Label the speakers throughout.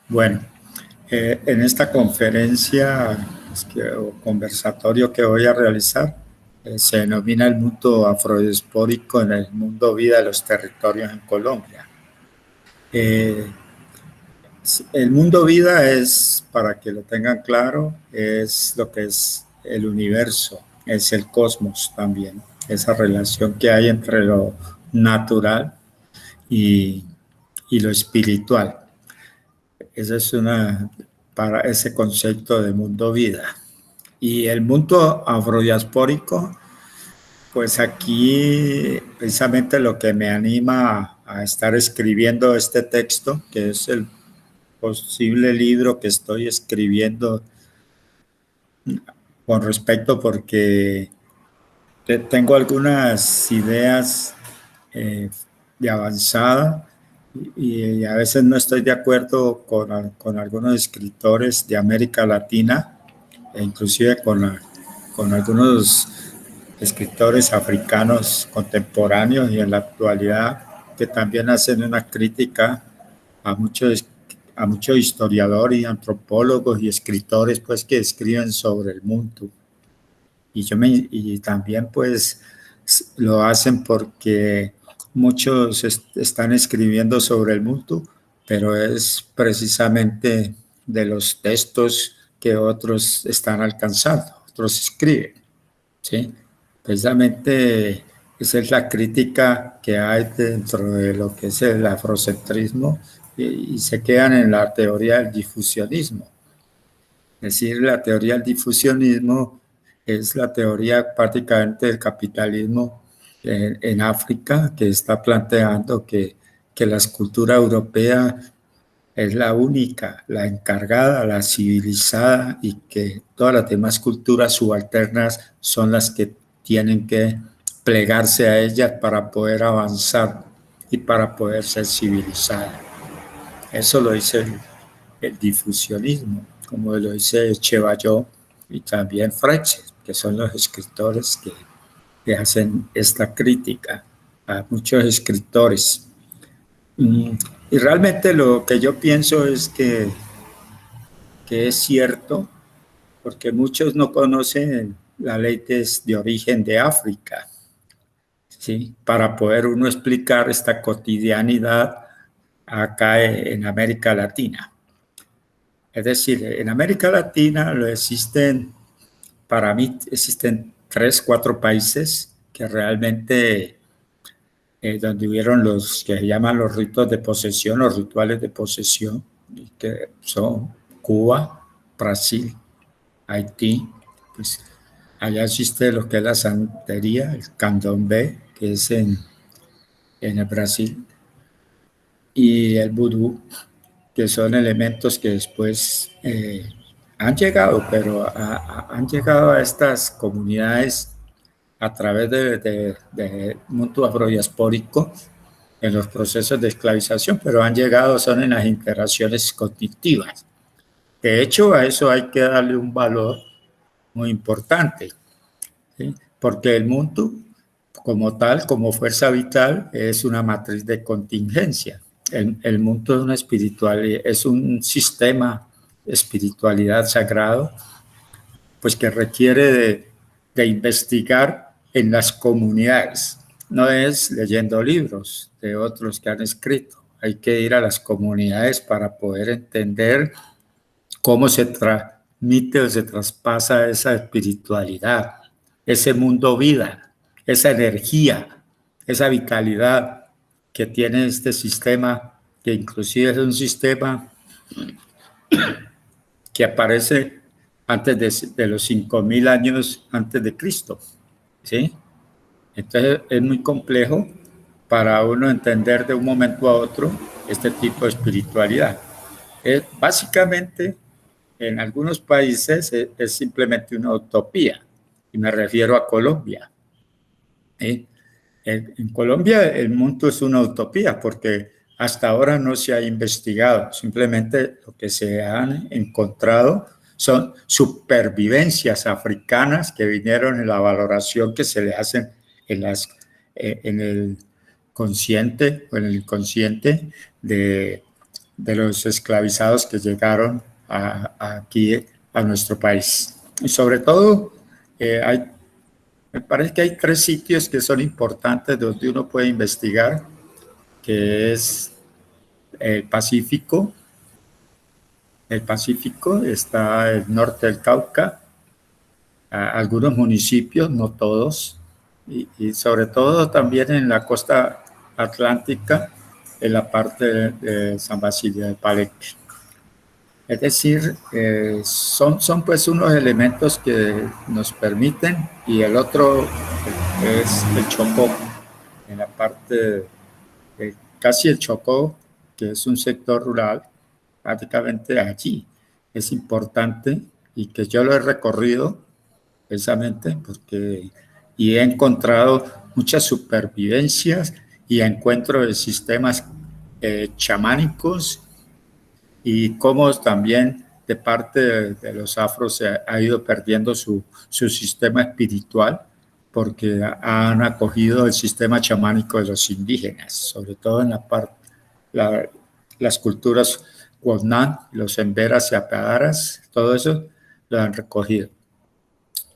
Speaker 1: Bueno, en esta conferencia o conversatorio que voy a realizar, se denomina el mundo afrodiaspórico en el mundo vida de los territorios en Colombia. El mundo vida es, para que lo tengan claro, es lo que es el universo, es el cosmos también, esa relación que hay entre lo natural y lo espiritual. Esa es para ese concepto de mundo vida. Y el mundo afrodiaspórico, pues aquí precisamente lo que me anima a estar escribiendo este texto, que es el posible libro que estoy escribiendo con respecto, porque tengo algunas ideas de avanzada y a veces no estoy de acuerdo con algunos escritores de América Latina e inclusive con algunos escritores africanos contemporáneos y en la actualidad que también hacen una crítica a muchos historiadores y antropólogos y escritores pues que escriben sobre el mundo. Y también pues lo hacen porque muchos están escribiendo sobre el mundo, pero es precisamente de los textos que otros están alcanzando, otros escriben, ¿sí? Precisamente esa es la crítica que hay dentro de lo que es el afrocentrismo y se quedan en la teoría del difusionismo. Es decir, la teoría del difusionismo es la teoría prácticamente del capitalismo en África, que está planteando que la escultura europea es la única, la encargada, la civilizada, y que todas las demás culturas subalternas son las que tienen que plegarse a ellas para poder avanzar y para poder ser civilizadas. Eso lo dice el difusionismo, como lo dice Ceballos y también Frege, que son los escritores que hacen esta crítica a muchos escritores. Y realmente lo que yo pienso es que es cierto, porque muchos no conocen la ley de origen de África, ¿sí? Para poder uno explicar esta cotidianidad acá en América Latina. Es decir, en América Latina para mí existen 3, 4 países que realmente donde hubieron los que se llaman los ritos de posesión, los rituales de posesión, que son Cuba, Brasil, Haití. Pues allá existe lo que es la santería, el candomblé, que es en el Brasil, y el vudú, que son elementos que después han llegado, pero han llegado a estas comunidades a través de mundo afrodiaspórico en los procesos de esclavización, pero han llegado, son en las interacciones cognitivas. De hecho, a eso hay que darle un valor muy importante, ¿sí? Porque el mundo, como tal, como fuerza vital, es una matriz de contingencia. El mundo es una espiritualidad, es un sistema de espiritualidad sagrado, pues que requiere de investigar en las comunidades. No es leyendo libros de otros que han escrito. Hay que ir a las comunidades para poder entender cómo se transmite o se traspasa esa espiritualidad, ese mundo vida, esa energía, esa vitalidad que tiene este sistema, que inclusive es un sistema que aparece antes de los 5.000 años antes de Cristo, ¿sí? Entonces es muy complejo para uno entender de un momento a otro este tipo de espiritualidad. Básicamente en algunos países es simplemente una utopía, y me refiero a Colombia. En Colombia el mundo es una utopía porque hasta ahora no se ha investigado, simplemente lo que se han encontrado son supervivencias africanas que vinieron en la valoración que se le hacen en el consciente o en el inconsciente de los esclavizados que llegaron aquí a nuestro país. Y sobre todo, me parece que hay 3 sitios que son importantes donde uno puede investigar, que es el Pacífico. El Pacífico está el norte del Cauca, algunos municipios, no todos, y sobre todo también en la costa atlántica, en la parte de San Basilio de Palenque. Es decir, son pues unos elementos que nos permiten, y el otro es el Chocó, en la parte casi el Chocó, que es un sector rural, prácticamente allí. Es importante y que yo lo he recorrido precisamente porque y he encontrado muchas supervivencias y encuentro de sistemas chamánicos y cómo también de parte de los afros se ha ido perdiendo su sistema espiritual porque han acogido el sistema chamánico de los indígenas, sobre todo en las culturas Guanán, los Emberas y Apadaras, todo eso lo han recogido.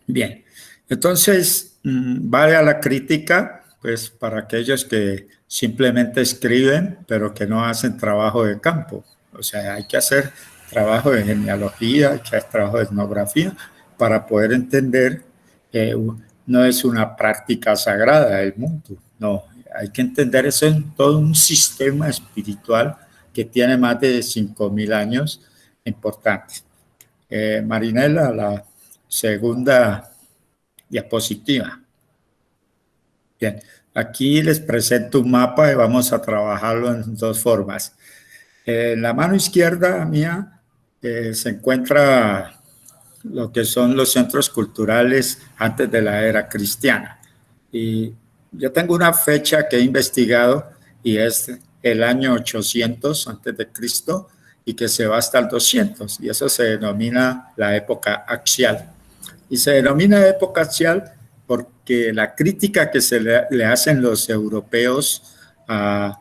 Speaker 1: Bien, entonces vale a la crítica, pues para aquellos que simplemente escriben, pero que no hacen trabajo de campo. O sea, hay que hacer trabajo de genealogía, hay que hacer trabajo de etnografía para poder entender que no es una práctica sagrada del mundo, no, hay que entender eso en todo un sistema espiritual que tiene más de 5.000 años importante. Marinela, la segunda diapositiva. Bien, aquí les presento un mapa y vamos a trabajarlo en 2 formas. En la mano izquierda mía se encuentra lo que son los centros culturales antes de la era cristiana. Y yo tengo una fecha que he investigado y es el año 800 antes de Cristo y que se va hasta el 200, y eso se denomina la época axial. Y se denomina época axial porque la crítica que se le hacen los europeos a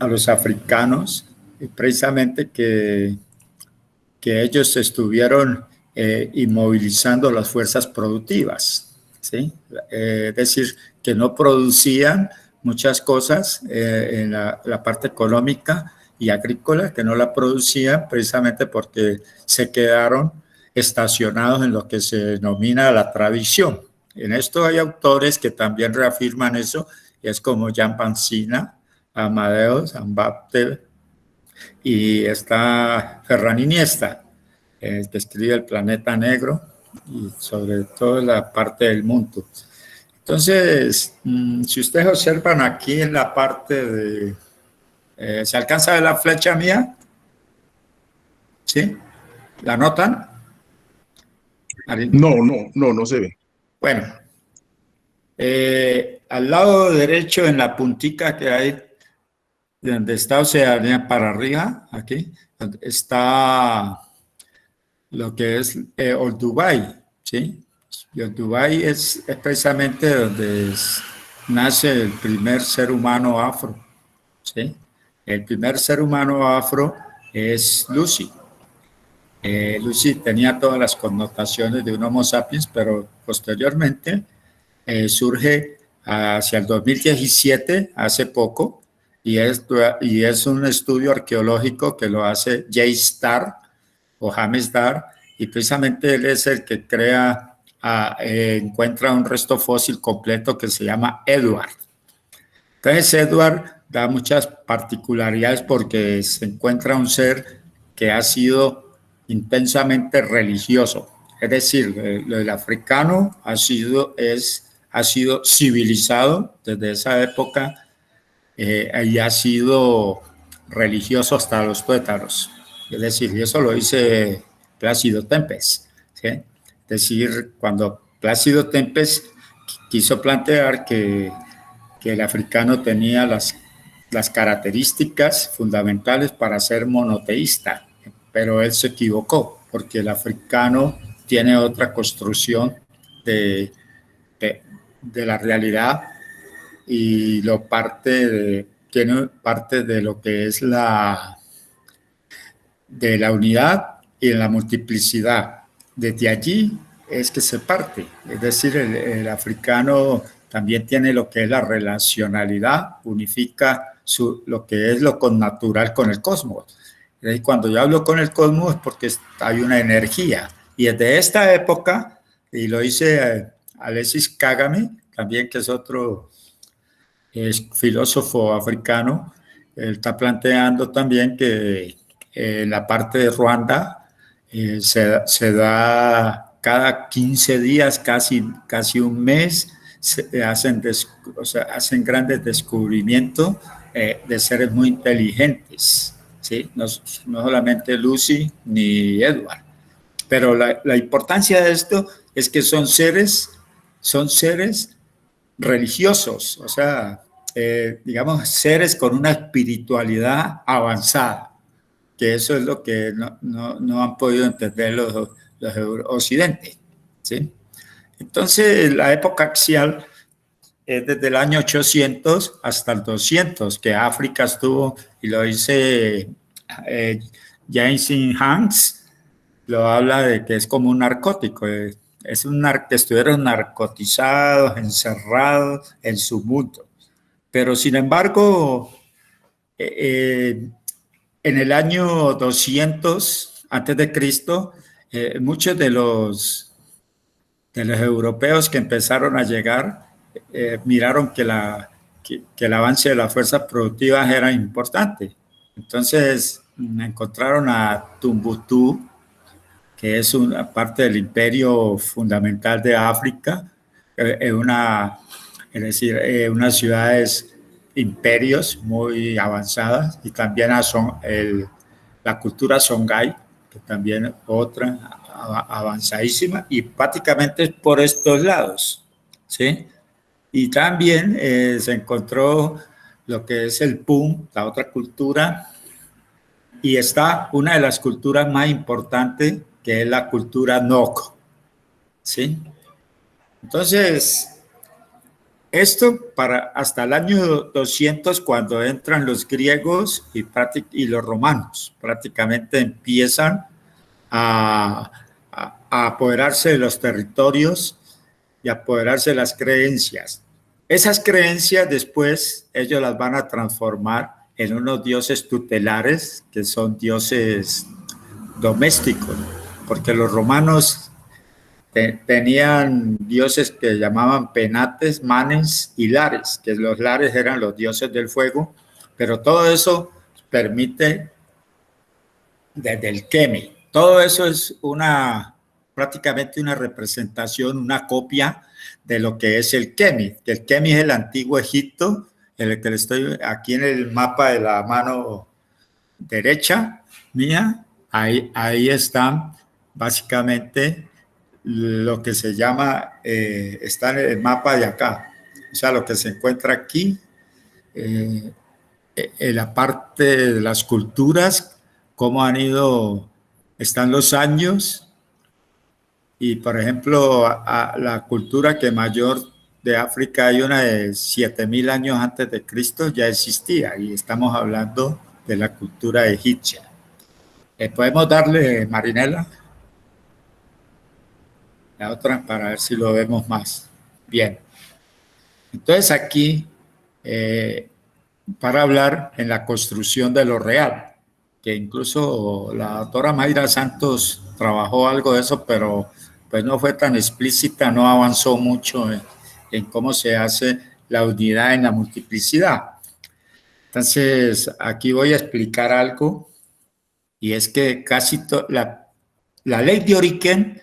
Speaker 1: los africanos, precisamente que ellos estuvieron inmovilizando las fuerzas productivas, ¿sí? Es decir, que no producían muchas cosas en la parte económica y agrícola, que no la producían precisamente porque se quedaron estacionados en lo que se denomina la tradición. En esto hay autores que también reafirman eso, y es como Jan Pansina, Amadeus, Ambapte, y está Ferran Iniesta, que escribe El planeta negro y sobre todo la parte del mundo. Entonces, si ustedes observan aquí en la parte de... ¿se alcanza a ver la flecha mía? ¿Sí? ¿La notan?
Speaker 2: No se ve.
Speaker 1: Bueno, al lado derecho en la puntica que hay, donde está Oceanía para arriba, aquí, está lo que es Old Dubai, ¿sí? Y Old Dubai es precisamente donde nace el primer ser humano afro, ¿sí? El primer ser humano afro es Lucy. Lucy tenía todas las connotaciones de un Homo sapiens, pero posteriormente surge hacia el 2017, hace poco, y es un estudio arqueológico que lo hace Jay Starr o James Starr, y precisamente él es el que encuentra un resto fósil completo que se llama Edward. Entonces Edward da muchas particularidades porque se encuentra un ser que ha sido intensamente religioso, es decir, el africano ha sido civilizado desde esa época y ha sido religioso hasta los tuétanos. Es decir, y eso lo dice Plácido Tempest, ¿sí? Es decir, cuando Plácido Tempest quiso plantear que el africano tenía las características fundamentales para ser monoteísta, pero él se equivocó, porque el africano tiene otra construcción de, de la realidad y tiene parte de lo que es de la unidad y la multiplicidad. Desde allí es que se parte, es decir, el africano también tiene lo que es la relacionalidad, unifica lo que es lo connatural con el cosmos. Y cuando yo hablo con el cosmos es porque hay una energía. Y desde esta época, y lo dice Alexis Kagame, también que es otro filósofo africano, él está planteando también que en la parte de Ruanda se da cada 15 días, casi un mes, o sea, hacen grandes descubrimientos de seres muy inteligentes, ¿sí? No solamente Lucy ni Edward, pero la importancia de esto es que son seres religiosos, o sea, digamos, seres con una espiritualidad avanzada, que eso es lo que no han podido entender los occidentes, ¿sí? Entonces, la época axial es desde el año 800 hasta el 200, que África estuvo, y lo dice James Hanks, lo habla de que es como un narcótico, que estuvieron narcotizados, encerrados en su mundo. Pero sin embargo, en el año 200 antes de Cristo, muchos de los europeos que empezaron a llegar miraron que el avance de las fuerzas productivas era importante. Entonces encontraron a Tumbutú, que es una parte del imperio fundamental de África, es decir, unas ciudades, imperios muy avanzadas, y también la cultura Songhai, que también otra avanzadísima, y prácticamente por estos lados, ¿sí? Y también se encontró lo que es el PUM, la otra cultura, y está una de las culturas más importantes, que es la cultura Nok, ¿sí? Entonces, esto hasta el año 200, cuando entran los griegos y los romanos, prácticamente empiezan a apoderarse de los territorios y apoderarse de las creencias. Esas creencias después ellos las van a transformar en unos dioses tutelares, que son dioses domésticos, porque los romanos tenían dioses que llamaban penates, manes y lares, que los lares eran los dioses del fuego, pero todo eso permite desde el Kemi. Todo eso es prácticamente una representación, una copia de lo que es el Kemi. El Kemi es el antiguo Egipto, el que le estoy aquí en el mapa de la mano derecha mía. Ahí están básicamente lo que se llama, está en el mapa de acá, o sea, lo que se encuentra aquí, en la parte de las culturas, cómo están los años, y por ejemplo, la cultura que mayor de África, hay una de 7.000 años antes de Cristo, ya existía, y estamos hablando de la cultura egipcia. ¿Podemos darle, Marinela, la otra para ver si lo vemos más bien? Entonces aquí, para hablar en la construcción de lo real, que incluso la doctora Mayra Santos trabajó algo de eso, pero pues no fue tan explícita, no avanzó mucho en cómo se hace la unidad en la multiplicidad. Entonces, aquí voy a explicar algo, y es que casi la ley de origen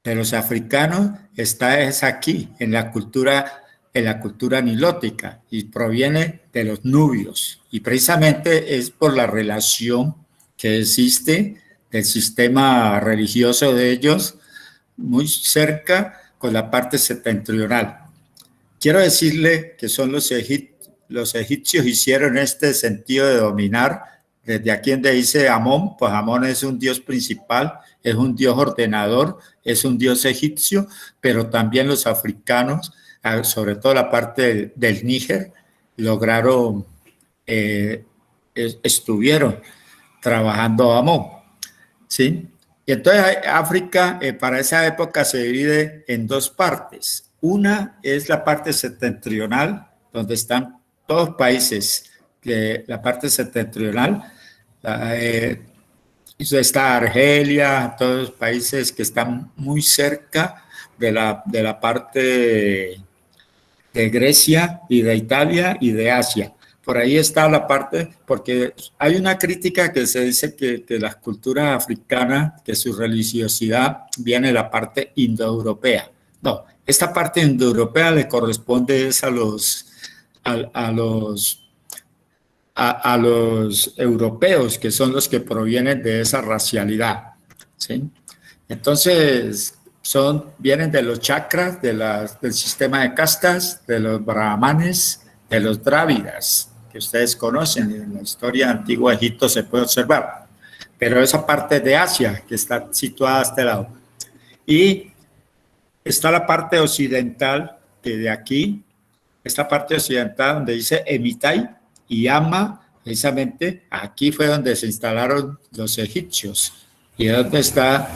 Speaker 1: de los africanos es aquí, en la cultura nilótica, y proviene de los nubios, y precisamente es por la relación que existe del sistema religioso de ellos, muy cerca con la parte septentrional. Quiero decirle que son los egipcios hicieron este sentido de dominar. Desde aquí donde dice Amón, pues Amón es un dios principal, es un dios ordenador, es un dios egipcio, pero también los africanos, sobre todo la parte del Níger, lograron, estuvieron trabajando a Amón, ¿sí? Y entonces África para esa época se divide en dos partes. Una es la parte septentrional, donde están todos los países, la parte septentrional, está Argelia, todos los países que están muy cerca de la parte de Grecia y de Italia y de Asia. Por ahí está la parte, porque hay una crítica que se dice que la cultura africana, que su religiosidad viene de la parte indoeuropea. No, esta parte indoeuropea le corresponde es a los europeos, que son los que provienen de esa racialidad, ¿sí? Entonces, vienen de los chakras, del sistema de castas, de los brahmanes, de los drávidas, que ustedes conocen, en la historia de Antiguo Egipto se puede observar, pero esa parte de Asia, que está situada a este lado. Y está la parte occidental, que de aquí, esta parte occidental donde dice Emitai y Ama, precisamente aquí fue donde se instalaron los egipcios, y donde está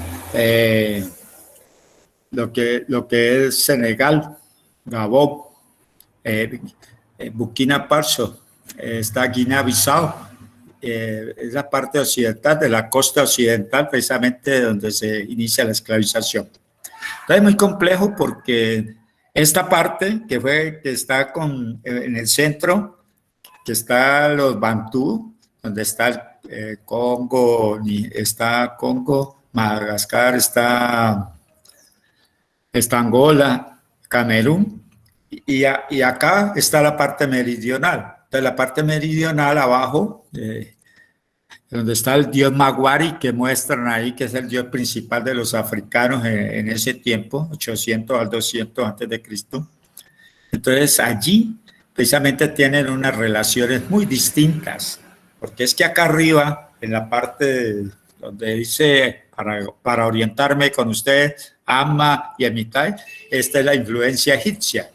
Speaker 1: lo que es Senegal, Gabón, Burkina Faso, está Guinea-Bissau, es la parte occidental de la costa occidental, precisamente donde se inicia la esclavización. Entonces es muy complejo porque esta parte que está en el centro, que está los Bantú, donde está Congo, Madagascar, está Angola, Camerún, y acá está la parte meridional. Entonces la parte meridional abajo, donde está el dios Maguari, que muestran ahí, que es el dios principal de los africanos en ese tiempo, 800 al 200 antes de Cristo. Entonces allí precisamente tienen unas relaciones muy distintas, porque es que acá arriba, en la parte donde dice, para orientarme con ustedes, Amma y Emitai, esta es la influencia egipcia,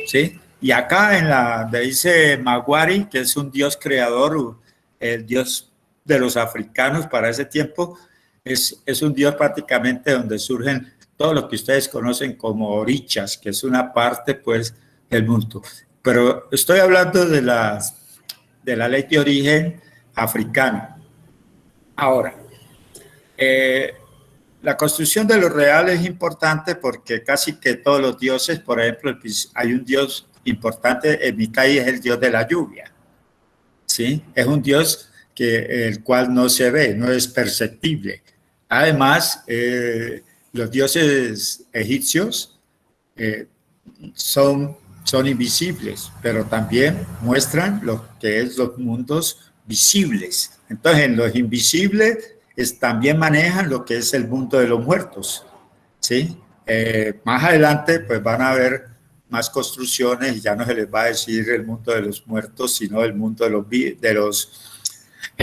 Speaker 1: ¿sí? Y acá donde dice Maguari, que es un dios creador, el dios de los africanos para ese tiempo, es un dios prácticamente donde surgen todo lo que ustedes conocen como orichas, que es una parte pues del mundo. Pero estoy hablando de la ley de origen africana. Ahora, la construcción de los reales es importante porque casi que todos los dioses, por ejemplo, hay un dios importante, Emitai es el dios de la lluvia, ¿sí? Es un dios el cual no se ve, no es perceptible. Además, los dioses egipcios son invisibles, pero también muestran lo que es los mundos visibles. Entonces, en los invisibles también manejan lo que es el mundo de los muertos, ¿sí? Más adelante, pues van a haber más construcciones y ya no se les va a decir el mundo de los muertos, sino el mundo el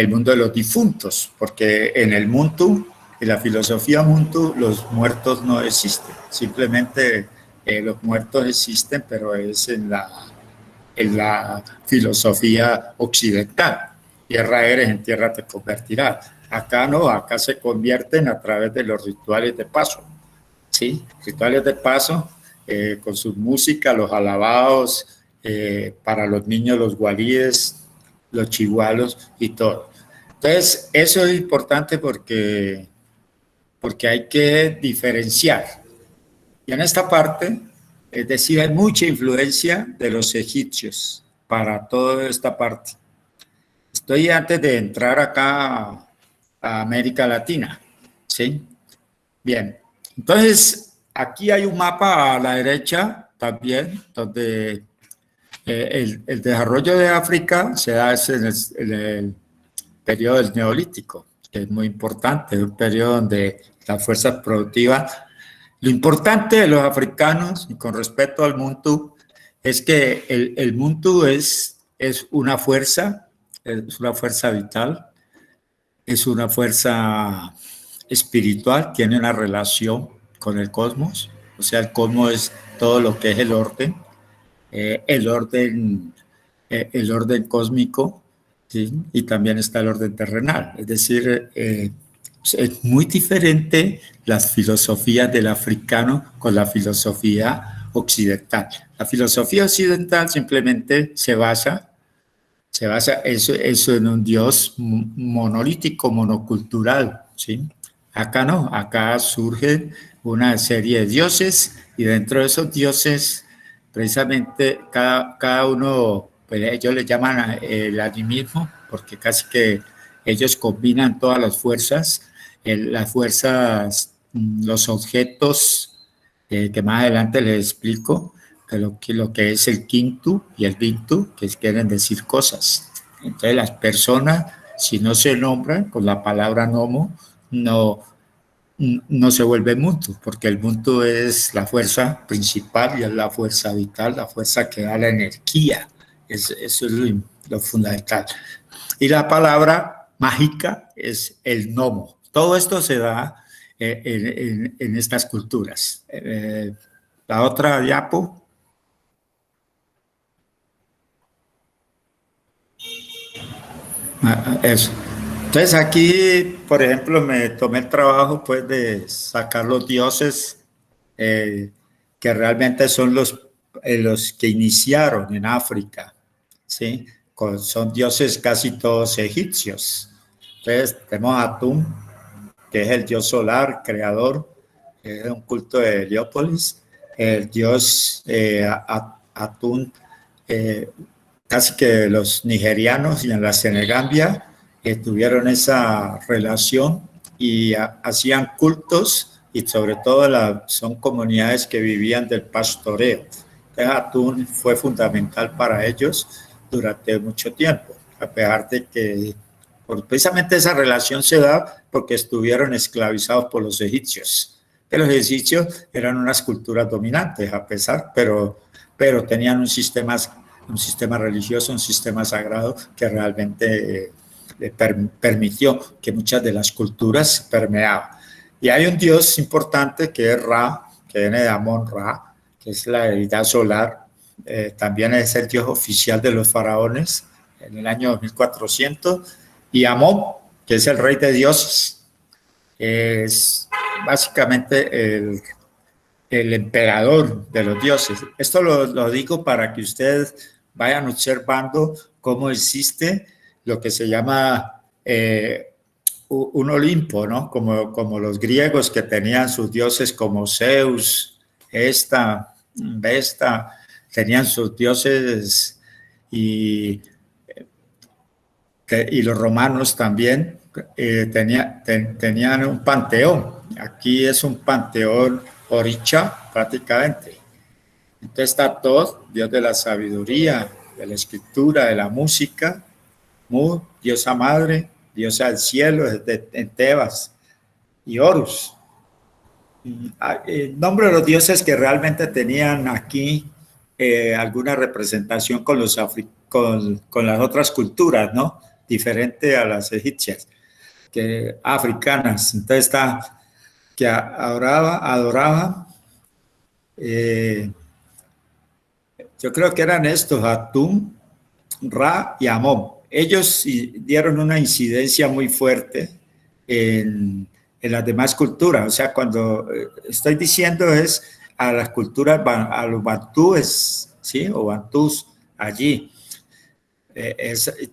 Speaker 1: mundo de los difuntos, porque en el Muntu, en la filosofía Muntu, los muertos no existen, simplemente los muertos existen, pero es en la filosofía occidental. Tierra eres, en tierra te convertirás. Acá no, acá se convierten a través de los rituales de paso, ¿sí? Rituales de paso con su música, los alabados, para los niños, los guaríes, los chigualos y todo. Entonces, eso es importante porque hay que diferenciar. Y en esta parte, es decir, hay mucha influencia de los egipcios para toda esta parte. Estoy antes de entrar acá a América Latina, ¿sí? Bien, entonces aquí hay un mapa a la derecha también, donde el desarrollo de África se da en el periodo del Neolítico, que es muy importante, un periodo donde las fuerzas productivas. Lo importante de los africanos, y con respecto al Muntu, es que el Muntu es una fuerza vital, es una fuerza espiritual, tiene una relación con el cosmos, o sea, el cosmos es todo lo que es eh, el orden, el orden cósmico, ¿sí? Y también está el orden terrenal, es decir, es muy diferente las filosofías del africano con la filosofía occidental. La filosofía occidental simplemente se basa eso en un Dios monolítico, monocultural, ¿sí? Acá no, acá surge una serie de dioses y dentro de esos dioses, precisamente cada uno, pues ellos le llaman el animismo, porque casi que ellos combinan todas las fuerzas, los objetos, que más adelante les explico, que es el Kintu y el Bintu, que quieren decir cosas. Entonces las personas, si no se nombran con la palabra nomo, no, no se vuelve Muntu, porque el Muntu es la fuerza principal y es la fuerza vital, la fuerza que da la energía. Eso es lo fundamental. Y la palabra mágica es el nomo. Todo esto se da en estas culturas. La otra diapo. Eso. Entonces aquí, por ejemplo, me tomé el trabajo pues de sacar los dioses eh, que realmente son los que iniciaron en África, ¿sí? Son dioses casi todos egipcios. Entonces tenemos a Atum, que es el dios solar, creador, es un culto de Heliópolis, el dios Atum, eh, casi que los nigerianos y en la Senegambia tuvieron esa relación y hacían cultos y sobre todo son comunidades que vivían del pastoreo. Entonces, Atún fue fundamental para ellos durante mucho tiempo, a pesar de que precisamente esa relación se da porque estuvieron esclavizados por los egipcios. Que los egipcios eran unas culturas dominantes, a pesar, pero tenían un sistema religioso, un sistema sagrado que realmente permitió que muchas de las culturas permeaban. Y hay un dios importante que es Ra, que viene de Amón Ra, que es la deidad solar, también es el dios oficial de los faraones en el año 2400, y Amón, que es el rey de dioses, es básicamente el emperador de los dioses. Esto lo digo para que ustedes vayan observando cómo existe lo que se llama un Olimpo, ¿no? Como los griegos que tenían sus dioses como Zeus, Vesta, tenían sus dioses y los romanos también tenían un panteón. Aquí es un panteón Orisha prácticamente. Entonces está todo, Dios de la sabiduría, de la escritura, de la música, Mu, diosa madre, diosa del cielo, en Tebas, y Horus. El nombre de los dioses que realmente tenían aquí alguna representación con las otras culturas, ¿no? Diferente a las egipcias, que africanas. Entonces está que adoraba yo creo que eran estos, Atum, Ra y Amón. Ellos dieron una incidencia muy fuerte en las demás culturas. O sea, cuando estoy diciendo es a las culturas, a los bantúes, ¿sí? O bantús allí.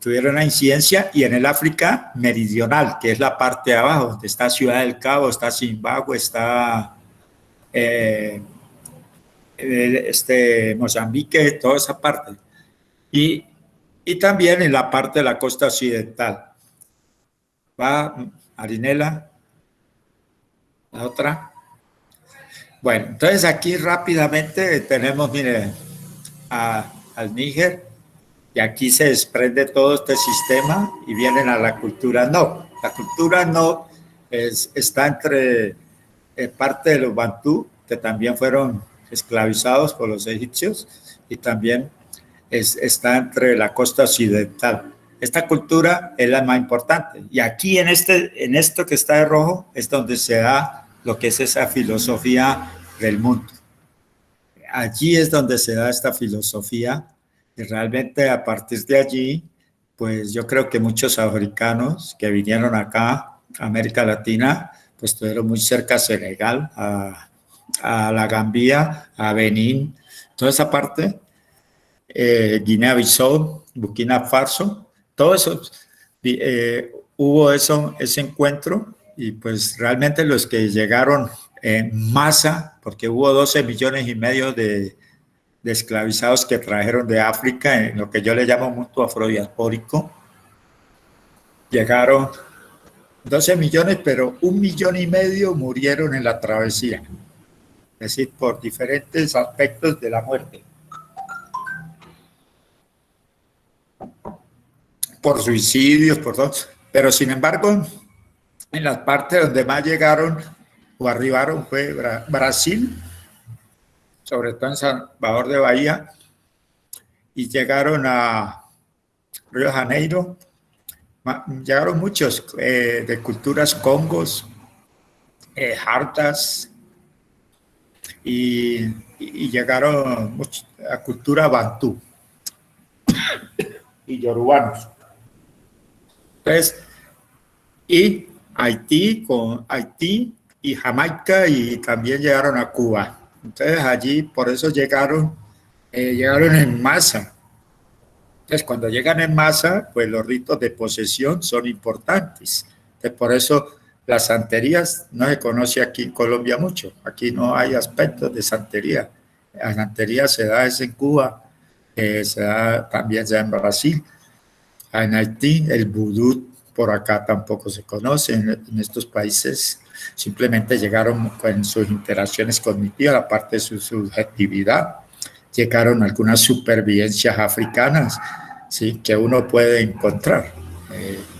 Speaker 1: Tuvieron una incidencia, y en el África meridional, que es la parte de abajo, donde está Ciudad del Cabo, está Zimbabue, está Mozambique, toda esa parte. Y también en la parte de la costa occidental. Va, Marinela, la otra. Bueno, entonces aquí rápidamente tenemos, mire, al Níger, y aquí se desprende todo este sistema y vienen a la cultura no. La cultura no está entre parte de los bantú, que también fueron esclavizados por los egipcios, y también está entre la costa occidental. Esta cultura es la más importante. Y aquí en esto que está de rojo es donde se da lo que es esa filosofía del mundo. Allí es donde se da esta filosofía y realmente a partir de allí, pues yo creo que muchos africanos que vinieron acá a América Latina, pues estuvieron muy cerca a Senegal, a la Gambia, a Benín, toda esa parte, Guinea-Bissau, Burkina Faso, todo eso, hubo ese encuentro y pues realmente los que llegaron en masa, porque hubo 12 millones y medio de esclavizados que trajeron de África, en lo que yo le llamo mundo afrodiaspórico, llegaron 12 millones, pero 1,5 millones murieron en la travesía, es decir, por diferentes aspectos de la muerte. Por suicidios, por todo. Pero sin embargo, en las partes donde más llegaron o arribaron fue Brasil, sobre todo en Salvador de Bahía, y llegaron a Río de Janeiro, llegaron muchos de culturas congos, hartas, y llegaron a cultura bantú y yorubanos. Entonces, y Haití y Jamaica, y también llegaron a Cuba. Entonces allí, por eso llegaron en masa. Entonces cuando llegan en masa, pues los ritos de posesión son importantes. Entonces por eso las santerías no se conoce aquí en Colombia mucho. Aquí no hay aspectos de santería. La santería se da es en Cuba, también se da en Brasil, en Haití. El vudú por acá tampoco se conoce en estos países. Simplemente llegaron con sus interacciones cognitivas, aparte de su subjetividad. Llegaron algunas supervivencias africanas, ¿sí?, que uno puede encontrar.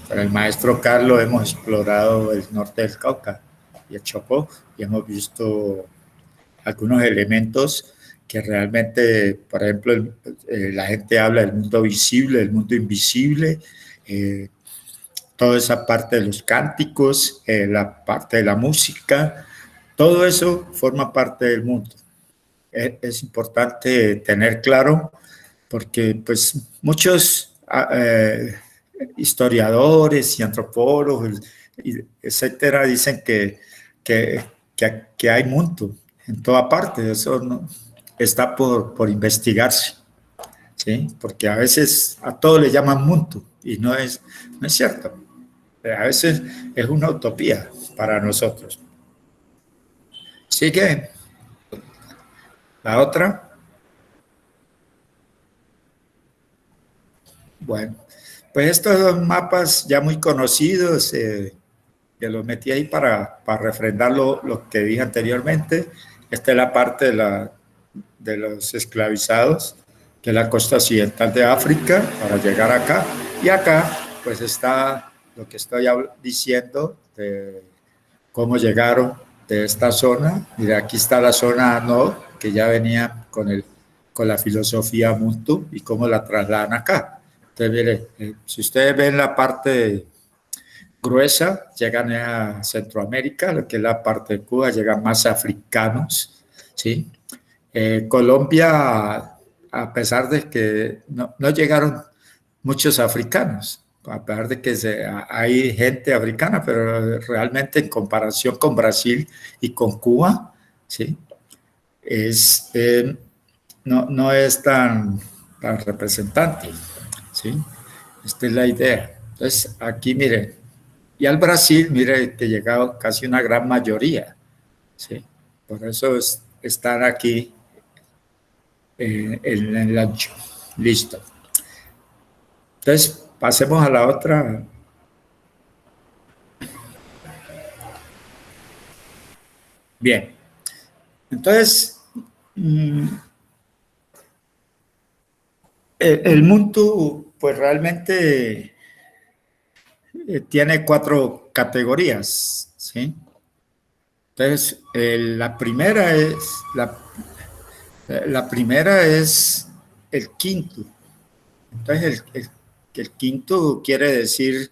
Speaker 1: Con el maestro Carlos hemos explorado el norte del Cauca y el Chocó y hemos visto algunos elementos que realmente, por ejemplo, la gente habla del mundo visible, del mundo invisible, toda esa parte de los cánticos, la parte de la música, todo eso forma parte del mundo. Es importante tener claro porque pues muchos historiadores y antropólogos, etcétera, dicen que hay mundo en toda parte. Eso no, está por investigarse, ¿sí? Porque a veces a todo le llaman mundo y no es cierto. A veces es una utopía para nosotros. Sigue la otra. Bueno, pues estos son mapas ya muy conocidos, que los metí ahí para refrendar lo que dije anteriormente. Esta es la parte de los esclavizados, que es la costa occidental de África, para llegar acá. Y acá, pues está lo que estoy diciendo de cómo llegaron de esta zona. Mira, aquí está la zona no, que ya venía con la filosofía Muntu y cómo la trasladan acá. Entonces, mire, si ustedes ven la parte gruesa, llegan a Centroamérica, lo que es la parte de Cuba, llegan más africanos, ¿sí? Colombia, a pesar de que no llegaron muchos africanos, a pesar de que hay gente africana, pero realmente en comparación con Brasil y con Cuba, ¿sí?, no es tan representante, ¿sí? Esta es la idea. Entonces, aquí, mire, y al Brasil, mire que llegado casi una gran mayoría, ¿sí? Por eso están aquí en el ancho. Listo. Entonces, pasemos a la otra. Bien. Entonces, el mundo, pues realmente tiene 4 categorías, ¿sí? Entonces, la primera es el quinto. Entonces, el quinto quiere decir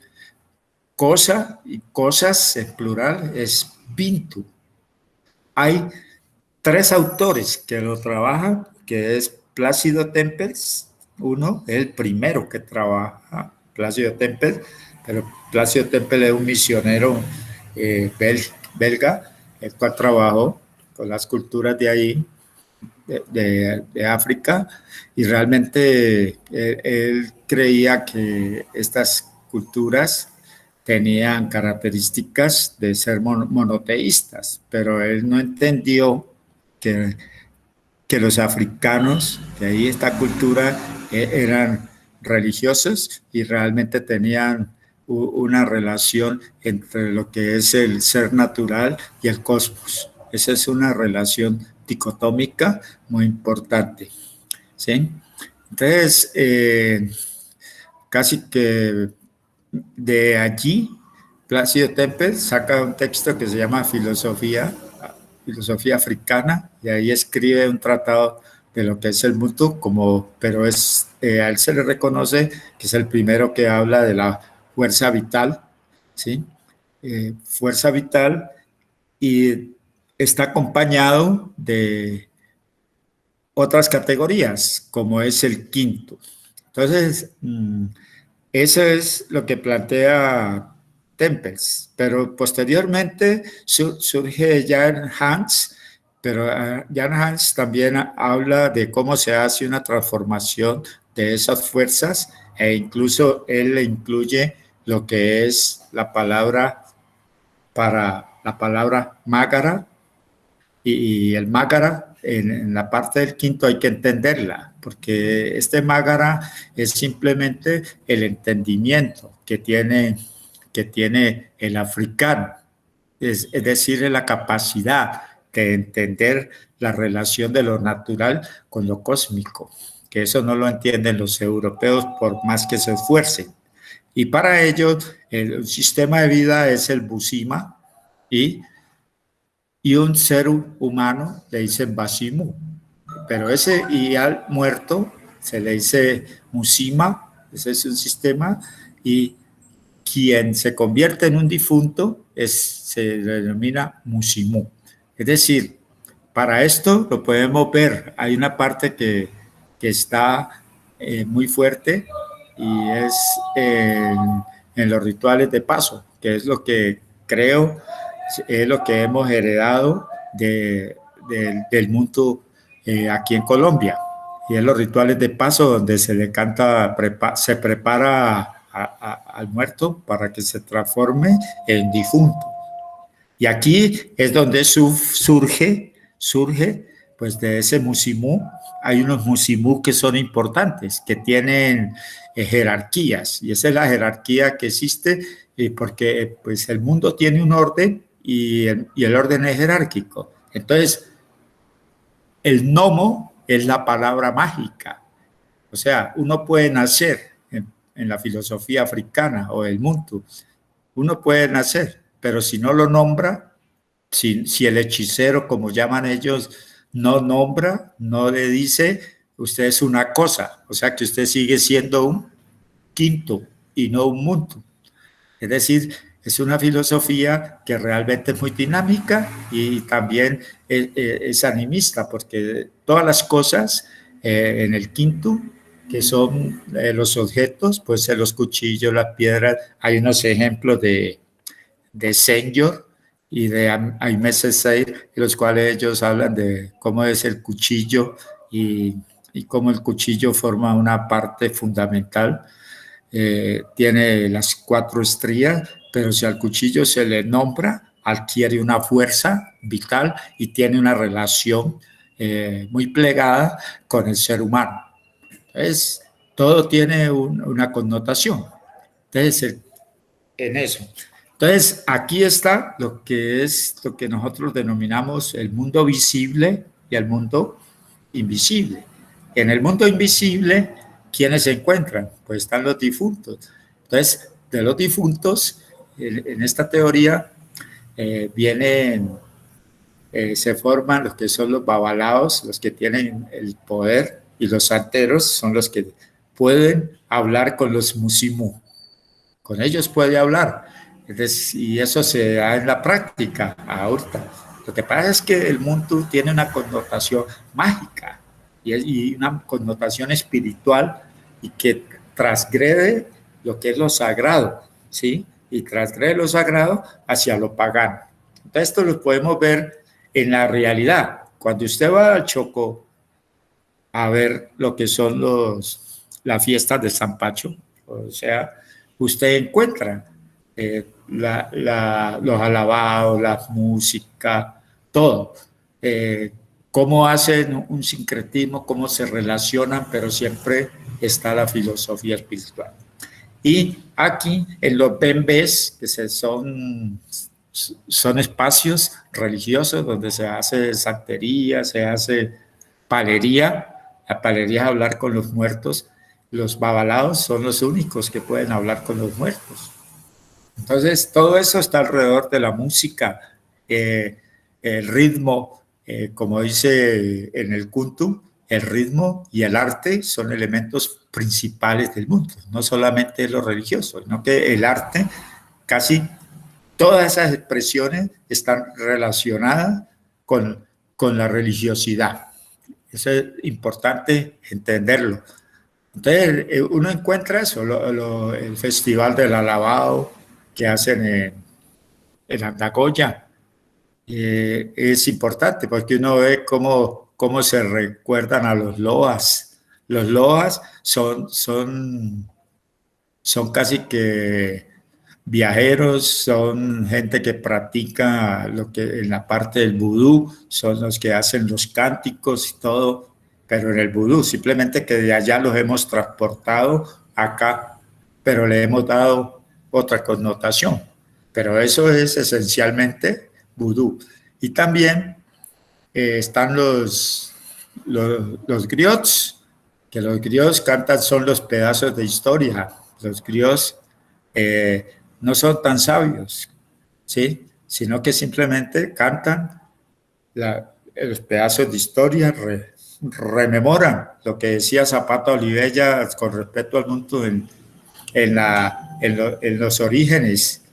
Speaker 1: cosa, y cosas en plural es vintu. Hay 3 autores que lo trabajan, que es Plácido Tempels, uno, es el primero que trabaja, Plácido Tempels, pero Plácido Tempels es un misionero belga, el cual trabajó con las culturas de ahí, de África, y realmente él creía que estas culturas tenían características de ser monoteístas, pero él no entendió que, que los africanos, de ahí esta cultura, eran religiosos y realmente tenían una relación entre lo que es el ser natural y el cosmos. Esa es una relación dicotómica muy importante, ¿sí? Entonces, casi que de allí, Plácido Tempels saca un texto que se llama Filosofía Africana, y ahí escribe un tratado de lo que es el mundo, pero a él se le reconoce que es el primero que habla de la fuerza vital, ¿sí? Fuerza vital, y está acompañado de otras categorías, como es el quinto. Entonces, eso es lo que plantea Tempels, pero posteriormente surge Jan Hans, pero Jan Hans también habla de cómo se hace una transformación de esas fuerzas, e incluso él le incluye lo que es la palabra Mágara, y el Mágara, en la parte del quinto hay que entenderla, porque este Mágara es simplemente el entendimiento que tiene el africano, es decir, la capacidad de entender la relación de lo natural con lo cósmico, que eso no lo entienden los europeos por más que se esfuercen. Y para ellos, el sistema de vida es el Busima, y un ser humano le dicen Basimu, pero ese y al muerto se le dice Musima, ese es un sistema, y quien se convierte en un difunto se denomina Musimu. Es decir, para esto lo podemos ver, hay una parte que está muy fuerte, y es en los rituales de paso, que es lo que creo es lo que hemos heredado del mundo aquí en Colombia. Y en los rituales de paso donde se le canta, se prepara al muerto para que se transforme en difunto. Y aquí es donde surge pues de ese musimú. Hay unos musimú que son importantes, que tienen jerarquías, y esa es la jerarquía que existe, porque pues el mundo tiene un orden, y el orden es jerárquico. Entonces, el nomo es la palabra mágica. O sea, uno puede nacer en la filosofía africana o el mundo, uno puede nacer, pero si no lo nombra, si el hechicero, como llaman ellos, no nombra, no le dice, usted es una cosa, o sea que usted sigue siendo un quinto y no un mundo. Es decir, es una filosofía que realmente es muy dinámica, y también es animista, porque todas las cosas en el quinto, que son los objetos, pues los cuchillos, las piedras, hay unos ejemplos de Senghor y de Aimé Césaire, en los cuales ellos hablan de cómo es el cuchillo, y cómo el cuchillo forma una parte fundamental. Tiene las 4 estrías, pero si al cuchillo se le nombra, adquiere una fuerza vital y tiene una relación muy plegada con el ser humano. Entonces, todo tiene una connotación. Entonces, en eso. Entonces, aquí está lo que es lo que nosotros denominamos el mundo visible y el mundo invisible. En el mundo invisible, ¿quiénes se encuentran? Pues están los difuntos. Entonces, de los difuntos, en esta teoría vienen, se forman los que son los babalaos, los que tienen el poder, y los santeros son los que pueden hablar con los musimú. Con ellos puede hablar. Entonces, y eso se da en la práctica ahorita. Lo que pasa es que el mundo tiene una connotación mágica y una connotación espiritual y que transgrede lo que es lo sagrado, ¿sí? Y transgrede lo sagrado hacia lo pagano. Entonces, esto lo podemos ver en la realidad. Cuando usted va al Chocó a ver lo que son las fiestas de San Pacho, o sea, usted encuentra los alabados, la música, todo. Cómo hacen un sincretismo, cómo se relacionan, pero siempre está la filosofía espiritual. Y aquí en los bembés, que son espacios religiosos donde se hace santería, se hace palería. La palería es hablar con los muertos. Los babalaos son los únicos que pueden hablar con los muertos. Entonces, todo eso está alrededor de la música, el ritmo, como dice en el Kuntu, el ritmo y el arte son elementos principales del mundo, no solamente lo religioso, sino que el arte, casi todas esas expresiones están relacionadas con la religiosidad. Eso es importante entenderlo. Entonces, uno encuentra eso, el Festival del Alabao que hacen en Andagoya. Es importante porque uno ve cómo se recuerdan a los loas. Los loas son casi que viajeros, son gente que practica lo que en la parte del vudú, son los que hacen los cánticos y todo, pero en el vudú, simplemente que de allá los hemos transportado acá, pero le hemos dado otra connotación. Pero eso es esencialmente vudú. Y también están los griots, que los griots cantan, son los pedazos de historia. Los griots no son tan sabios, ¿sí? Sino que simplemente cantan los pedazos de historia, rememoran lo que decía Zapata Olivella con respecto al mundo en los orígenes,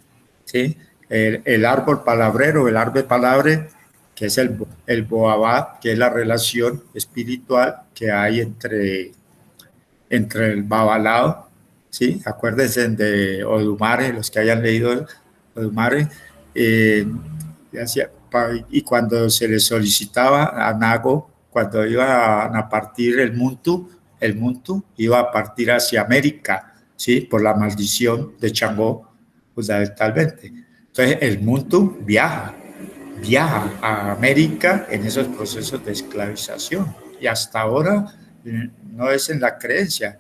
Speaker 1: ¿sí? El árbol palabrero, el árbol palabre, que es el boabá, que es la relación espiritual que hay entre el babalao, ¿sí? Acuérdense de Odumare, los que hayan leído Odumare, y cuando se le solicitaba a Nago, cuando iban a partir el Muntu iba a partir hacia América, ¿sí? Por la maldición de Changó, fundamentalmente. Entonces el Muntu viaja a América en esos procesos de esclavización. Y hasta ahora no es en la creencia,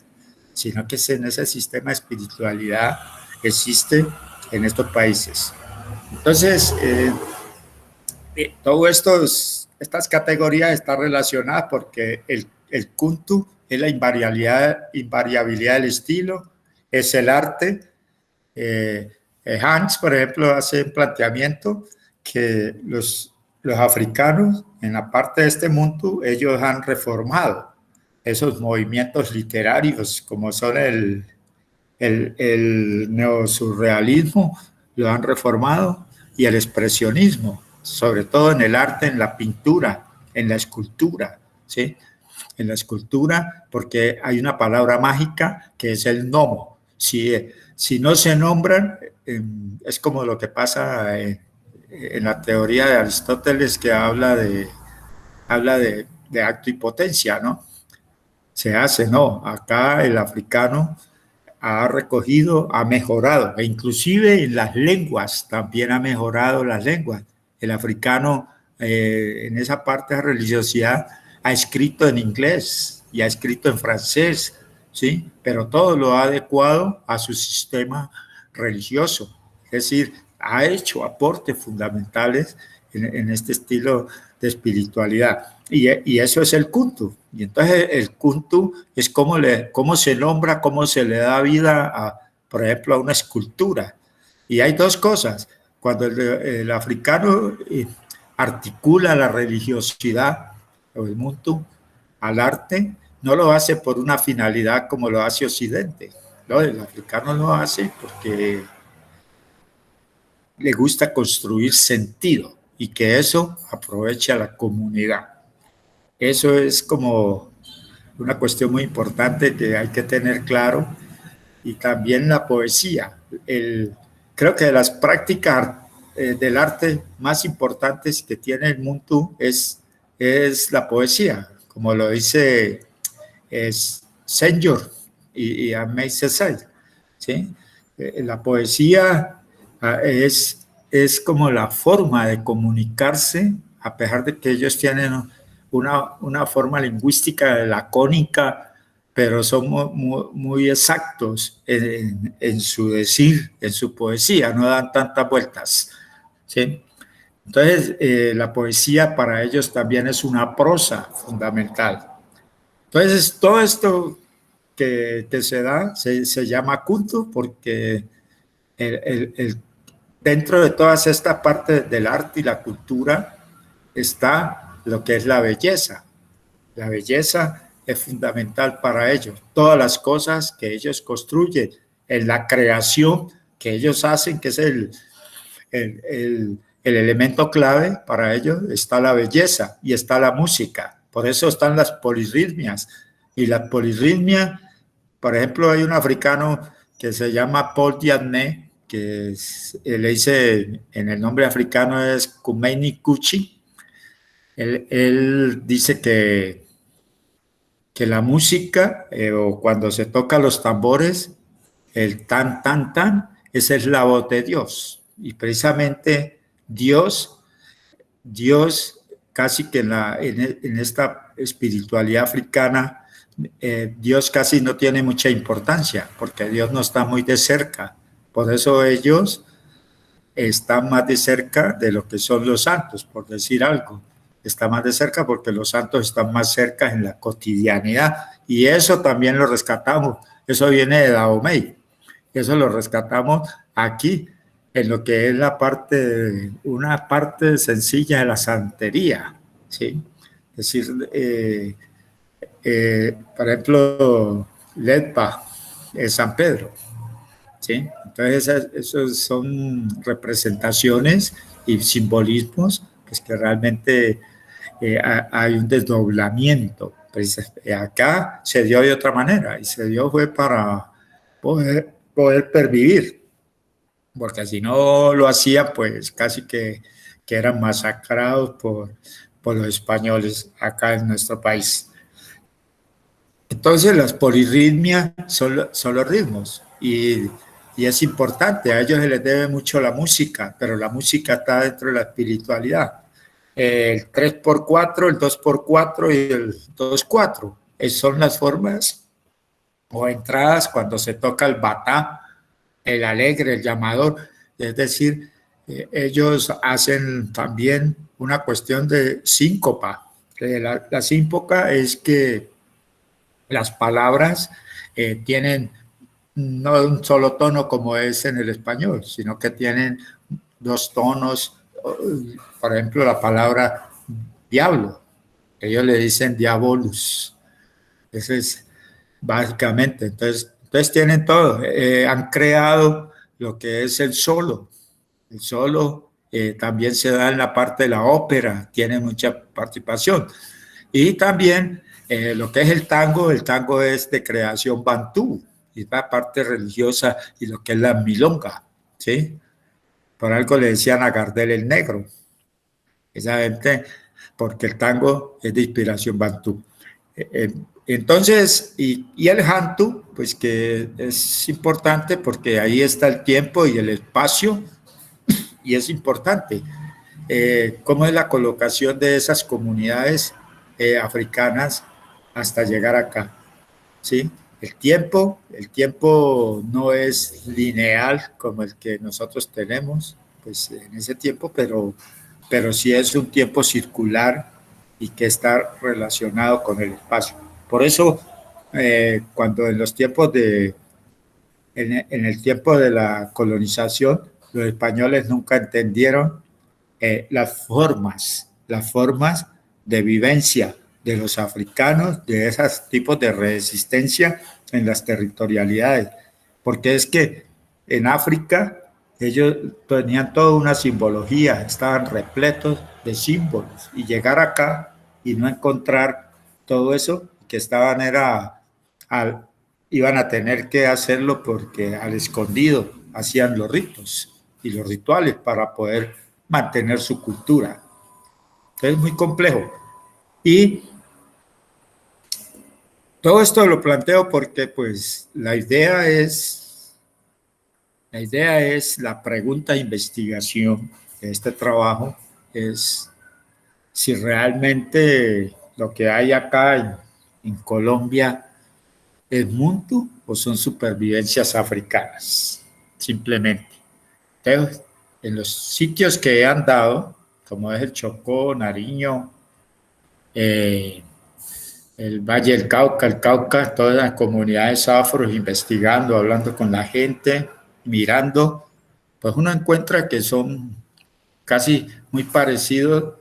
Speaker 1: sino que es en ese sistema de espiritualidad que existe en estos países. Entonces, todo estas categorías están relacionadas porque el Kuntu es la invariabilidad del estilo, es el arte. Hans, por ejemplo, hace un planteamiento que los africanos, en la parte de este mundo, ellos han reformado esos movimientos literarios, como son el neosurrealismo, lo han reformado, y el expresionismo, sobre todo en el arte, en la pintura, en la escultura, ¿sí? En la escultura, porque hay una palabra mágica que es el nomo. Si no se nombran, es como lo que pasa en la teoría de Aristóteles, que habla de acto y potencia, ¿no? Se hace, no. Acá el africano ha recogido, ha mejorado, e inclusive en las lenguas también ha mejorado las lenguas. El africano, en esa parte de religiosidad, ha escrito en inglés y ha escrito en francés, ¿sí? Pero todo lo ha adecuado a su sistema religioso. Es decir, ha hecho aportes fundamentales en este estilo de espiritualidad. Y eso es el Kuntu. Y entonces el Kuntu es cómo se nombra, cómo se le da vida por ejemplo, a una escultura. Y hay dos cosas. Cuando el africano articula la religiosidad o el mundo al arte, no lo hace por una finalidad como lo hace Occidente. No, el africano lo hace porque le gusta construir sentido y que eso aproveche a la comunidad. Eso es como una cuestión muy importante que hay que tener claro. Y también la poesía. Creo que de las prácticas del arte más importantes que tiene el mundo es la poesía, como lo dice Senghor y Aimé Césaire, ¿sí? La poesía es como la forma de comunicarse, a pesar de que ellos tienen una forma lingüística lacónica, pero son muy exactos en su decir, en su poesía, no dan tantas vueltas, ¿sí? Entonces, la poesía para ellos también es una prosa fundamental. Entonces, todo esto que se da se llama culto porque dentro de todas estas partes del arte y la cultura está lo que es la belleza. La belleza es fundamental para ellos. Todas las cosas que ellos construyen, en la creación que ellos hacen, que es el elemento clave para ellos, está la belleza y está la música. Por eso están las polirritmias. Y la polirritmia, por ejemplo, hay un africano que se llama Paul Diagne, que le dice en el nombre africano es Kumeini Kuchi. Él dice que la música o cuando se toca los tambores, el tan, tan, tan, esa es la voz de Dios. Y precisamente Dios casi que en esta espiritualidad africana, Dios casi no tiene mucha importancia, porque Dios no está muy de cerca. Por eso ellos están más de cerca de lo que son los santos, por decir algo. Está más de cerca porque los santos están más cerca en la cotidianidad. Y eso también lo rescatamos. Eso viene de Dahomey. Eso lo rescatamos aquí, en lo que es una parte sencilla de la santería, ¿sí? Es decir, por ejemplo, Ledpa, San Pedro, ¿sí? Entonces, esos son representaciones y simbolismos pues, que realmente hay un desdoblamiento. Pues, acá se dio de otra manera y se dio fue para poder pervivir, porque si no lo hacían, pues casi que eran masacrados por los españoles acá en nuestro país. Entonces las polirritmias son los ritmos y es importante, a ellos se les debe mucho la música, pero la música está dentro de la espiritualidad. El 3x4, el 2x4 y el 2x4 son las formas o entradas cuando se toca el batá, el alegre, el llamador, es decir, ellos hacen también una cuestión de síncopa. La síncopa es que las palabras tienen no un solo tono como es en el español, sino que tienen dos tonos. Por ejemplo, la palabra diablo, ellos le dicen diabolus. Eso es básicamente. Entonces tienen todo. Han creado lo que es el solo. El solo también se da en la parte de la ópera, tiene mucha participación. Y también lo que es el tango es de creación bantú, y la parte religiosa y lo que es la milonga, ¿sí? Por algo le decían a Gardel el negro, esa gente, porque el tango es de inspiración bantú. Entonces, y el hantu, pues que es importante porque ahí está el tiempo y el espacio, y es importante. ¿Cómo es la colocación de esas comunidades africanas hasta llegar acá? ¿Sí? El tiempo no es lineal como el que nosotros tenemos, pues en ese tiempo, pero sí es un tiempo circular y que está relacionado con el espacio. Por eso, cuando en los tiempos de en el tiempo de la colonización, los españoles nunca entendieron las formas de vivencia de los africanos, de esos tipos de resistencia en las territorialidades. Porque es que en África ellos tenían toda una simbología, estaban repletos de símbolos, y llegar acá y no encontrar todo eso, que estaban iban a tener que hacerlo porque al escondido hacían los ritos y los rituales para poder mantener su cultura. Entonces es muy complejo. Y todo esto lo planteo porque pues la idea es la pregunta de investigación de este trabajo es si realmente lo que hay acá en Colombia es mundo o son supervivencias africanas, simplemente. Entonces, en los sitios que he andado, como es el Chocó, Nariño, el Valle del Cauca, el Cauca, todas las comunidades afros, investigando, hablando con la gente, mirando, pues uno encuentra que son casi muy parecidos,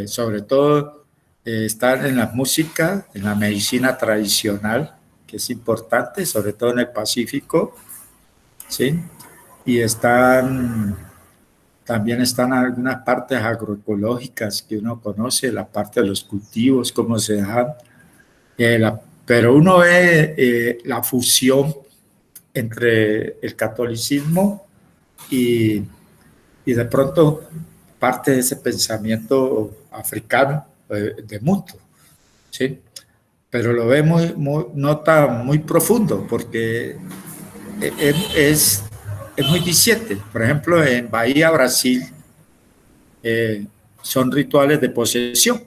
Speaker 1: sobre todo están en la música, en la medicina tradicional, que es importante, sobre todo en el Pacífico, ¿sí? Y también están algunas partes agroecológicas que uno conoce, la parte de los cultivos, cómo se dan, pero uno ve la fusión entre el catolicismo y de pronto parte de ese pensamiento africano de mundo, ¿sí? Pero lo ve nota muy profundo porque es, es muy diciente. Por ejemplo, en Bahía, Brasil, son rituales de posesión.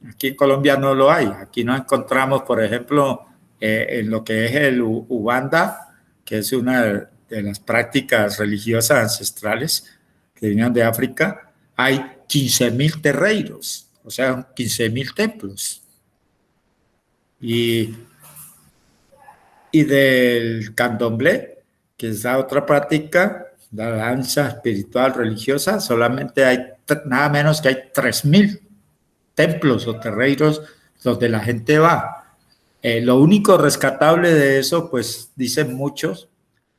Speaker 1: Aquí en Colombia no lo hay. Aquí no encontramos, por ejemplo, en lo que es el Ubanda, que es una de las prácticas religiosas ancestrales que vienen de África, hay 15.000 terreiros, o sea, 15.000 templos. Y del candomblé, que es la otra práctica, la danza espiritual religiosa, solamente hay nada menos que hay 3.000 templos o terreiros donde la gente va. Lo único rescatable de eso, pues dicen muchos,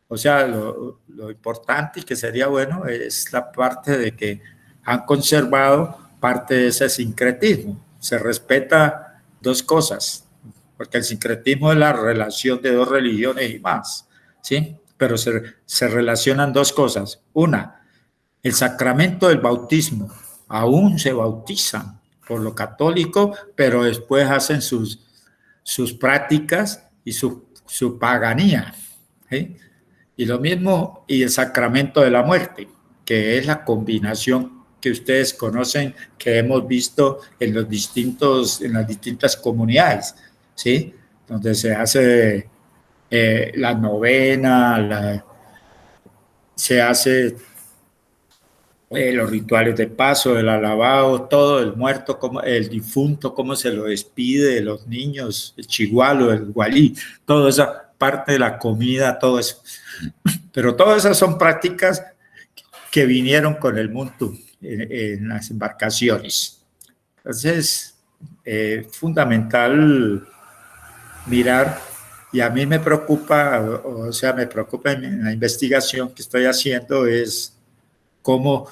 Speaker 1: o sea, lo importante y que sería bueno es la parte de que han conservado parte de ese sincretismo. Se respeta dos cosas, porque el sincretismo es la relación de dos religiones y más, ¿sí? Pero se relacionan dos cosas. Una, el sacramento del bautismo. Aún se bautizan por lo católico, pero después hacen sus prácticas y su paganía, ¿sí? Y lo mismo, y el sacramento de la muerte, que es la combinación que ustedes conocen, que hemos visto en las distintas comunidades, ¿sí? Donde se hace la novena, se hace los rituales de paso, el alabado, todo, el muerto, el difunto, cómo se lo despide, los niños, el chigualo, el gualí, toda esa parte de la comida, todo eso. Pero todas esas son prácticas que vinieron con el mundo en las embarcaciones. Entonces, fundamental mirar, y a mí me preocupa, o sea, me preocupa en la investigación que estoy haciendo es cómo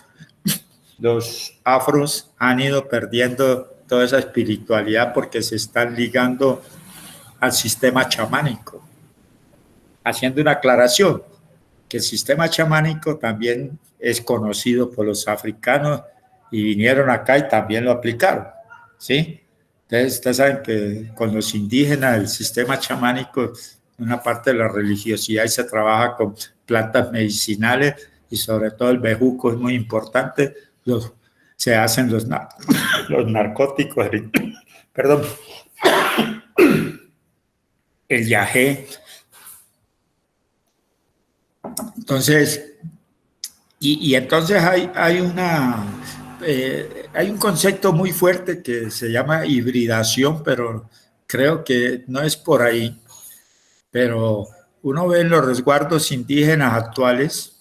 Speaker 1: los afros han ido perdiendo toda esa espiritualidad porque se están ligando al sistema chamánico. Haciendo una aclaración, que el sistema chamánico también es conocido por los africanos y vinieron acá y también lo aplicaron, ¿sí? Entonces, ustedes saben que con los indígenas el sistema chamánico, una parte de la religiosidad, y se trabaja con plantas medicinales y sobre todo el bejuco es muy importante. Se hacen los narcóticos, perdón, el yagé. Entonces, entonces hay un concepto muy fuerte que se llama hibridación, pero creo que no es por ahí. Pero uno ve en los resguardos indígenas actuales,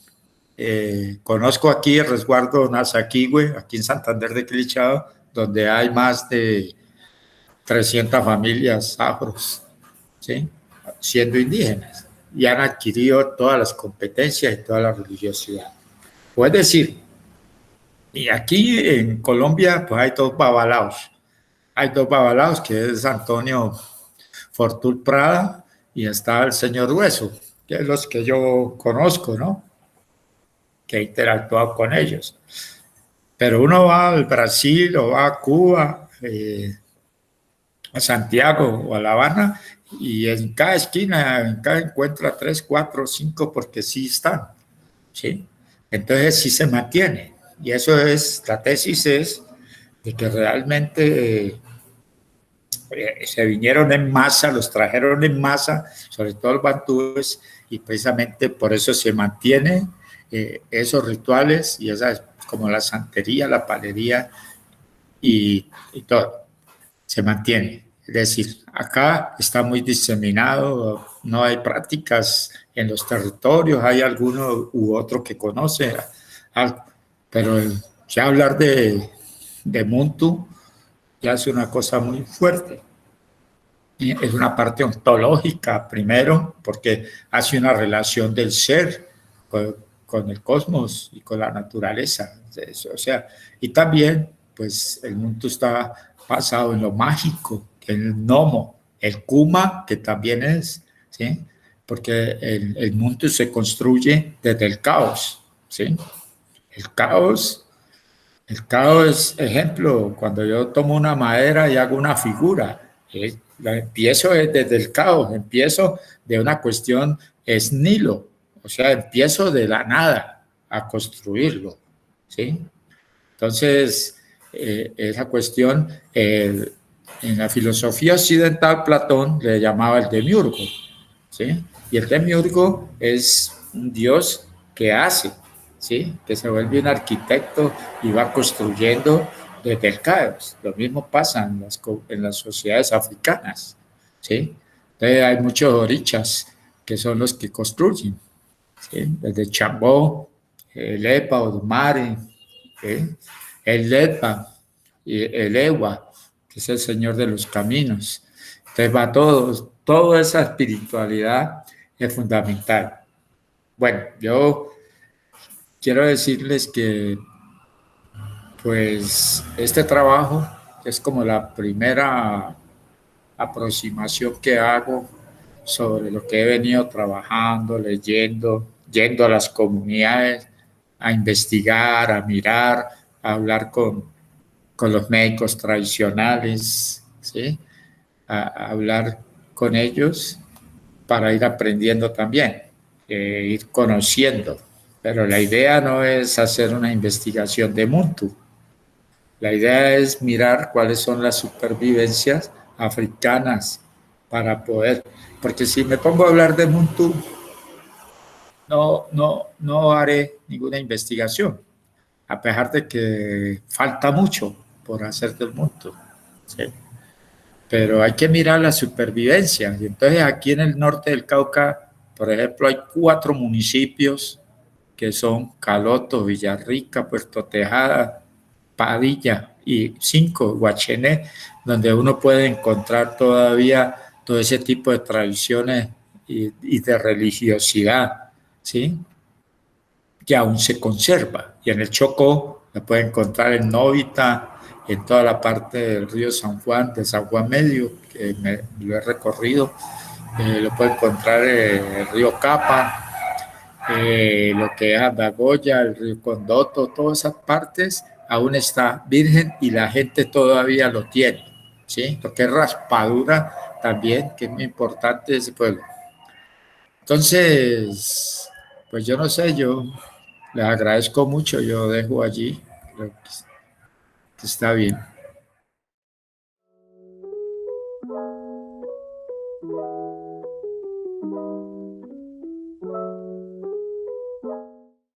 Speaker 1: conozco aquí el resguardo Nazaquihue, aquí en Santander de Quilichao, donde hay más de 300 familias afros, ¿sí? Siendo indígenas, y han adquirido todas las competencias y toda la religiosidad. Puedes decir, y aquí en Colombia, pues hay dos babalaos. Hay dos babalaos, que es Antonio Fortul Prada y está el señor Hueso, que es los que yo conozco, ¿no? Que he interactuado con ellos. Pero uno va al Brasil o va a Cuba, a Santiago o a La Habana, y en cada esquina, en cada encuentra 3, 4, 5, porque sí están, ¿sí? Entonces sí se mantiene. Y eso es, la tesis es de que realmente se vinieron en masa, los trajeron en masa, sobre todo los bantúes, y precisamente por eso se mantiene esos rituales y esas, como la santería, la palería y todo, se mantiene. Es decir, acá está muy diseminado, no hay prácticas en los territorios, hay alguno u otro que conoce algo, pero ya hablar de Muntu ya es una cosa muy fuerte. Es una parte ontológica, primero, porque hace una relación del ser con el cosmos y con la naturaleza. O sea, y también, pues, el mundo está basado en lo mágico, en el gnomo, el kuma, que también es, ¿sí? Porque el mundo se construye desde el caos, ¿sí? El caos el caos, ejemplo, cuando yo tomo una madera y hago una figura, la empiezo desde el caos, empiezo de una cuestión es nilo, o sea, empiezo de la nada a construirlo, ¿sí? Entonces, esa cuestión, en la filosofía occidental, Platón le llamaba el demiurgo, ¿sí? Y el demiurgo es un dios que hace, ¿sí? Que se vuelve un arquitecto y va construyendo desde el caos. Lo mismo pasa en las sociedades africanas, ¿sí? Entonces hay muchos orichas que son los que construyen, ¿sí? Desde Chambó, el Epa, Odumare, ¿sí? El Lepa, y el Ewa, que es el Señor de los Caminos. Entonces va todo, toda esa espiritualidad es fundamental. Bueno, yo quiero decirles que pues este trabajo es como la primera aproximación que hago sobre lo que he venido trabajando, leyendo, yendo a las comunidades a investigar, a mirar, a hablar con los médicos tradicionales, ¿sí? A hablar con ellos para ir aprendiendo también, ir conociendo. Pero la idea no es hacer una investigación de mundo. La idea es mirar cuáles son las supervivencias africanas para poder, porque si me pongo a hablar de mundo, no haré ninguna investigación, a pesar de que falta mucho por hacer del mundo. ¿Sí? Pero hay que mirar la supervivencia. Y entonces aquí en el norte del Cauca, por ejemplo, hay 4 municipios que son Caloto, Villarrica, Puerto Tejada, Padilla y 5, Guachené, donde uno puede encontrar todavía todo ese tipo de tradiciones y de religiosidad, ¿sí? Que aún se conserva. Y en el Chocó la puede encontrar en Novita, en toda la parte del río San Juan, de San Juan Medio, que lo he recorrido. Lo puede encontrar en el río Capa, lo que es Andagoya, el río Condoto, todas esas partes aún está virgen y la gente todavía lo tiene, ¿sí? Lo que es raspadura también, que es muy importante de ese pueblo. Entonces, pues yo no sé, yo les agradezco mucho, yo dejo allí, creo que está bien.